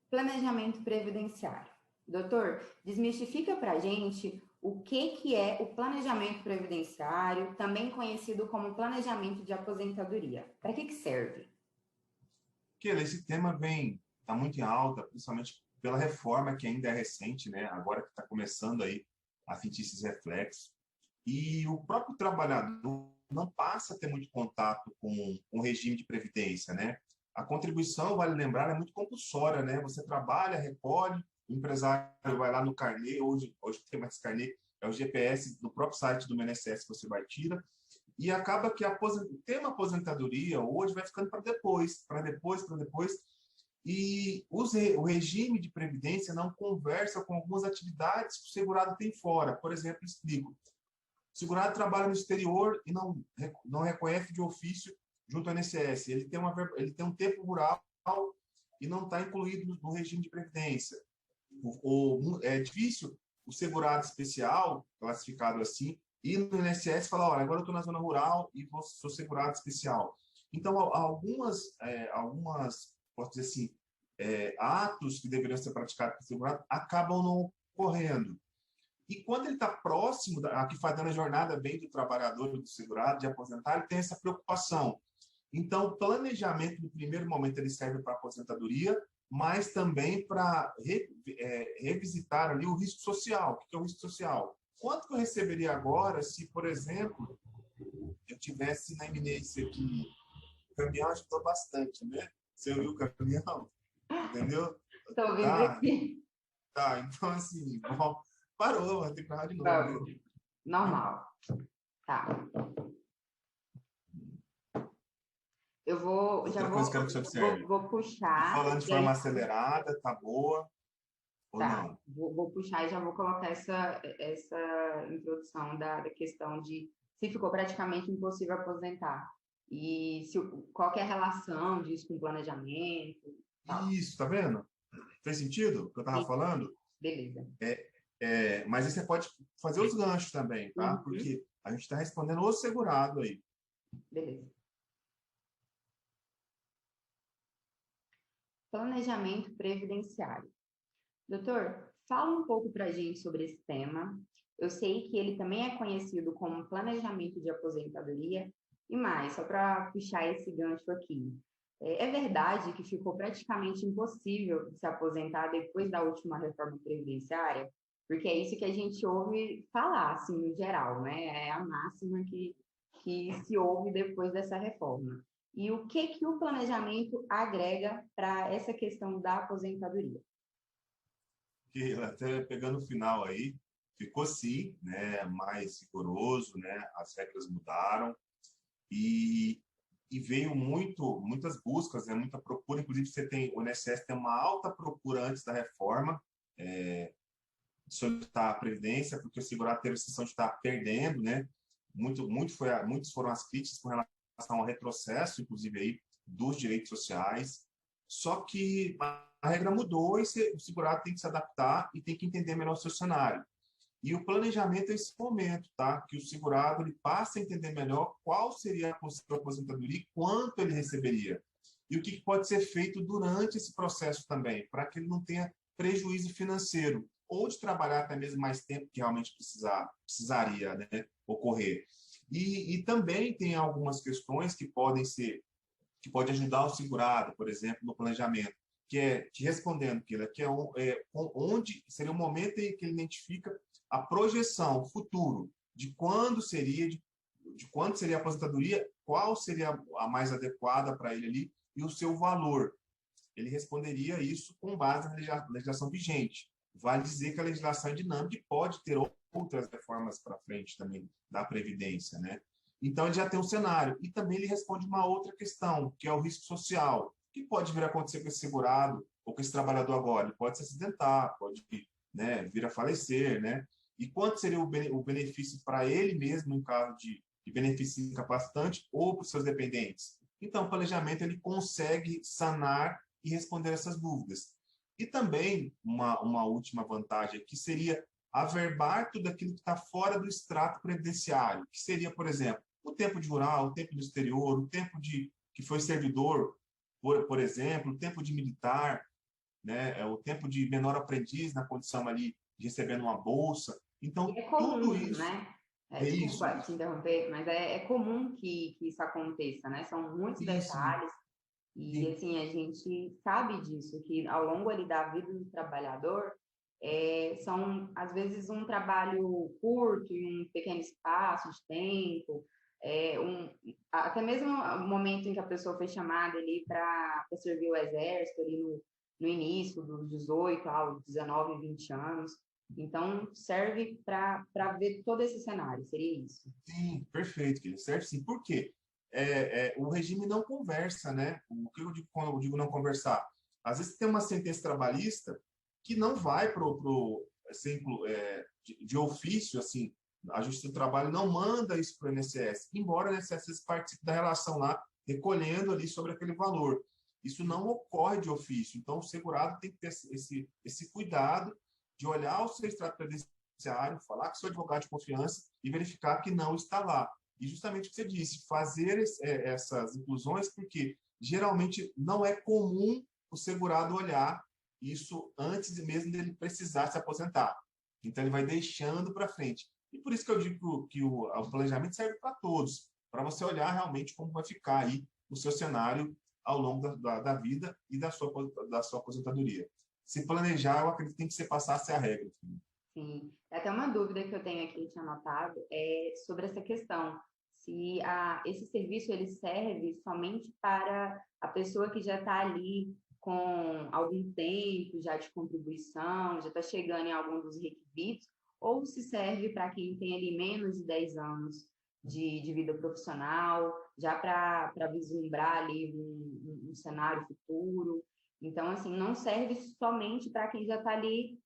Planejamento previdenciário. Doutor, desmistifica para a gente o que é o planejamento previdenciário, também conhecido como planejamento de aposentadoria. Para que serve? Esse tema está muito em alta, principalmente pela reforma que ainda é recente, né? Agora que está começando aí a sentir esses reflexos. E o próprio trabalhador não passa a ter muito contato com o regime de previdência, né? A contribuição, vale lembrar, é muito compulsória, né? Você trabalha, recolhe, o empresário vai lá no carnê, hoje tem mais carnê, é o GPS do próprio site do INSS que você vai tira, e acaba que ter uma aposentadoria hoje vai ficando para depois, para depois, e o regime de previdência não conversa com algumas atividades que o segurado tem fora. Por exemplo, explico. O segurado trabalha no exterior e não reconhece de ofício junto ao INSS. Ele tem um tempo rural e não está incluído no regime de previdência. É difícil o segurado especial, classificado assim, ir no INSS e falar, olha, agora eu estou na zona rural e sou segurado especial. Então, algumas posso dizer assim, atos que deveriam ser praticados pelo segurado acabam não ocorrendo. E quando ele está próximo, aqui fazendo a jornada bem do trabalhador, do segurado, de aposentar, ele tem essa preocupação. Então, o planejamento, no primeiro momento, ele serve para a aposentadoria, mas também para revisitar ali o risco social. O que é o risco social? Quanto que eu receberia agora se, por exemplo, eu tivesse na iminência que o caminhão ajudou bastante, né? Você ouviu o caminhão? Entendeu? Estou ouvindo Tá, aqui. tá. Então, assim, bom, parou, vai ter que parar de novo, né? Normal. Tá. Eu vou, já Outra coisa que eu quero que você observe. vou puxar. Falando de E aí, forma acelerada, tá boa ou tá, não? vou puxar e já vou colocar essa introdução da questão de se ficou praticamente impossível aposentar. E qual que é a relação disso com planejamento e tal. Isso, tá vendo? Fez sentido o que eu estava E, falando? beleza. Mas aí você pode fazer os ganchos também, tá? Uhum, Porque a gente está respondendo o segurado aí. beleza. Planejamento previdenciário. Doutor, fala um pouco para a gente sobre esse tema. Eu sei que ele também é conhecido como planejamento de aposentadoria. E mais, só para puxar esse gancho aqui. É verdade que ficou praticamente impossível se aposentar depois da última reforma previdenciária? Porque é isso que a gente ouve falar, assim, no geral, né? É a máxima que se ouve depois dessa reforma. E o que o planejamento agrega para essa questão da aposentadoria? Que até pegando o final aí, ficou sim, né, mais rigoroso, né? As regras mudaram e, veio muitas buscas, né, muita procura. Inclusive, o INSS tem uma alta procura antes da reforma, de solicitar a previdência, porque o segurado teve a sensação de estar perdendo, né? Muitos foram as críticas com relação ao retrocesso, inclusive aí, dos direitos sociais. Só que a regra mudou e o segurado tem que se adaptar e tem que entender melhor o seu cenário. E o planejamento é esse momento, tá? Que o segurado ele passa a entender melhor qual seria a possível aposentadoria e quanto ele receberia. E o que pode ser feito durante esse processo também, para que ele não tenha prejuízo financeiro, ou de trabalhar até mesmo mais tempo que realmente precisaria, né, ocorrer. E também tem algumas questões que pode ajudar o segurado, por exemplo, no planejamento, que é te respondendo, que onde seria o momento em que ele identifica a projeção futuro de quando seria de quanto seria a aposentadoria, qual seria a mais adequada para ele ali e o seu valor. Ele responderia isso com base na legislação vigente. Vale dizer que a legislação é dinâmica e pode ter outras reformas para frente também da Previdência, né? Então, ele já tem um cenário. E também ele responde uma outra questão, que é o risco social. O que pode vir a acontecer com esse segurado ou com esse trabalhador agora? Ele pode se acidentar, pode, né, vir a falecer, né? E quanto seria o benefício para ele mesmo em caso de benefício incapacitante ou para os seus dependentes? Então, o planejamento ele consegue sanar e responder essas dúvidas. E também uma última vantagem aqui seria averbar tudo aquilo que está fora do extrato previdenciário, que seria, por exemplo, o tempo de rural, o tempo do exterior, o tempo que foi servidor, por exemplo, o tempo de militar. né? O tempo de menor aprendiz na condição ali de recebendo uma bolsa. Então, E é comum, tudo isso né? é isso. Desculpa te interromper, mas é comum que isso aconteça, né? São muitos Sim, detalhes e, sim, assim, a gente sabe disso, que ao longo ali da vida do trabalhador, são, às vezes, um trabalho curto, em um pequeno espaço de tempo, até mesmo o momento em que a pessoa foi chamada ali para servir o exército, ali no início dos 18 aos 19, 20 anos. Então, serve para ver todo esse cenário, seria isso. sim, perfeito, que serve sim. Por quê? O regime não conversa, né? O que eu digo quando eu digo não conversar? Às vezes tem uma sentença trabalhista que não vai para o exemplo de ofício, assim, a Justiça do Trabalho não manda isso para o INSS, embora o INSS participe da relação lá, recolhendo ali sobre aquele valor. Isso não ocorre de ofício. Então, o segurado tem que ter esse cuidado de olhar o seu extrato previdenciário, falar com o seu advogado de confiança e verificar que não está lá. E justamente o que você disse, fazer essas inclusões, porque geralmente não é comum o segurado olhar isso antes mesmo dele precisar se aposentar. Então, ele vai deixando para frente. E por isso que eu digo que o planejamento serve para todos, para você olhar realmente como vai ficar aí o seu cenário ao longo da vida e da sua aposentadoria. Se planejar, eu acredito que tem que ser passar a ser a regra. Sim. Até uma dúvida que eu tenho aqui, tinha anotado, é sobre essa questão. Se esse serviço ele serve somente para a pessoa que já está ali com algum tempo já de contribuição, já está chegando em algum dos requisitos, ou se serve para quem tem ali menos de 10 anos de vida profissional, já para vislumbrar ali um cenário futuro. Então, assim, não serve somente para quem já está ali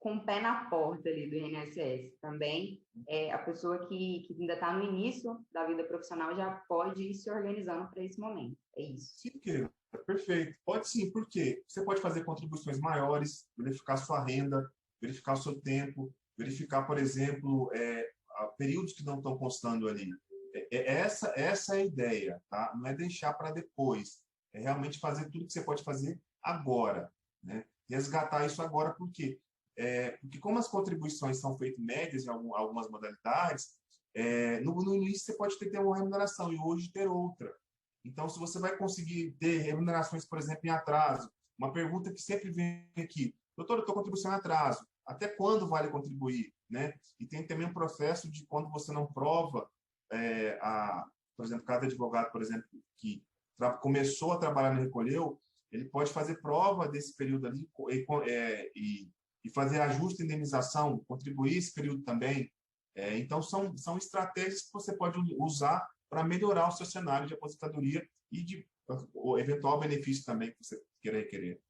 com o pé na porta ali do INSS. Também a pessoa que ainda está no início da vida profissional já pode ir se organizando para esse momento. É isso. Sim, querido. Perfeito. Pode sim, por quê? Você pode fazer contribuições maiores, verificar sua renda, verificar o seu tempo, verificar, por exemplo, períodos que não estão constando ali. Essa é a ideia, tá? Não é deixar para depois. É realmente fazer tudo que você pode fazer agora, né? Resgatar isso agora, por quê? Porque como as contribuições são feitas médias em algumas modalidades, no início você pode ter uma remuneração e hoje ter outra. Então, se você vai conseguir ter remunerações, por exemplo, em atraso, uma pergunta que sempre vem aqui, doutor, eu estou contribuição em atraso, até quando vale contribuir? Né? E tem também um processo de quando você não prova, por exemplo, cada advogado, por exemplo, que começou a trabalhar no Recolheu, ele pode fazer prova desse período ali e fazer ajuste e indenização, contribuir esse período também. Então, são estratégias que você pode usar para melhorar o seu cenário de aposentadoria e de o eventual benefício também que você querer requerer.